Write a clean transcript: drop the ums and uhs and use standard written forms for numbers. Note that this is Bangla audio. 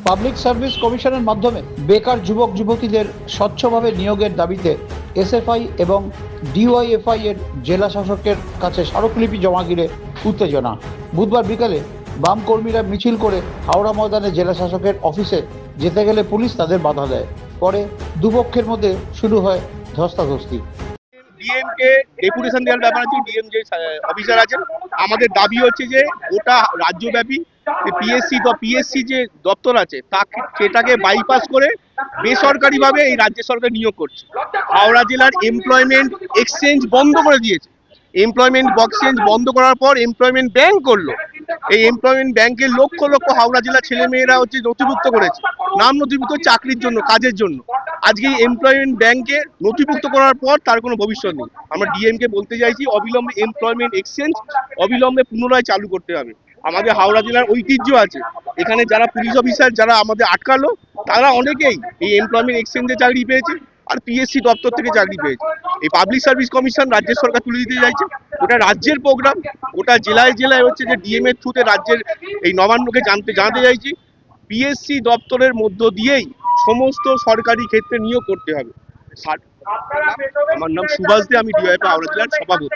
পাবলিক সার্ভিস কমিশনের মাধ্যমে বেকার যুবক যুবতীদের স্বচ্ছভাবে নিয়োগের দাবিতে এসএফআই এবং ডিওয়াইএফআই এর জেলা শাসকের কাছে স্মারকলিপি জমা দিলে উত্তেজনা। বুধবার বিকালে বাম কর্মীরা মিছিল করে হাওড়া ময়দানে জেলা শাসকের অফিসে যেতে গেলে পুলিশ তাদের বাধা দেয়। পরে দুপক্ষের মধ্যে শুরু হয় ধস্তাধস্তি। ডিএমকে ডেপুটেশন দেওয়ার ব্যাপার আছে। ডিএম যে অফিসার আছেন, আমাদের দাবি হচ্ছে যে গোটা রাজ্যব্যাপী পিএসসি যে দপ্তর আছে সেটাকে বাইপাস করে বেসরকারিভাবে এই রাজ্য সরকার নিয়োগ করছে। হাওড়া জেলার এমপ্লয়মেন্ট এক্সচেঞ্জ বন্ধ করে দিয়েছে। এমপ্লয়মেন্ট এক্সচেঞ্জ বন্ধ করার পর এমপ্লয়মেন্ট ব্যাংক করলো। এই এমপ্লয়মেন্ট ব্যাংকে লক্ষ লক্ষ হাওড়া জেলার ছেলেমেয়েরা নথিভুক্ত করেছে, নাম নথিভুক্ত চাকরির জন্য, কাজের জন্য। আজকে এমপ্লয়মেন্ট ব্যাংকে নথিভুক্ত করার পর তার কোনো ভবিষ্যৎ নেই। আমরা ডিএমকে বলতে চাইছি অবিলম্বে এমপ্লয়মেন্ট এক্সচেঞ্জ অবিলম্বে পুনরায় চালু করতে হবে। আমাদের হাওড়া জেলার ঐতিহ্য আছে, এখানে যারা পুলিশ অফিসার যারা আমাদের আটকালো তারা অনেকেই এই এমপ্লয়মেন্ট এক্সচেঞ্জে চাকরি পেয়েছে আর পিএসসি দপ্তর থেকে চাকরি পেয়েছে। এই পাবলিক সার্ভিস কমিশন রাজ্যের সরকার তুলে দিতে চাইছে। ওটা রাজ্যের প্রোগ্রাম, ওটা জেলায় জেলায় হচ্ছে যে ডিএম এর থ্রুতে রাজ্যের এই নবান্নকে জানাতে চাইছি পিএসসি দপ্তরের মধ্য দিয়েই সমস্ত সরকারি ক্ষেত্রে নিয়োগ করতে হবে। আমার নাম সুভাষ দে, আমি ডিওয়াইএফআই হাওড়া জেলার সভাপতি।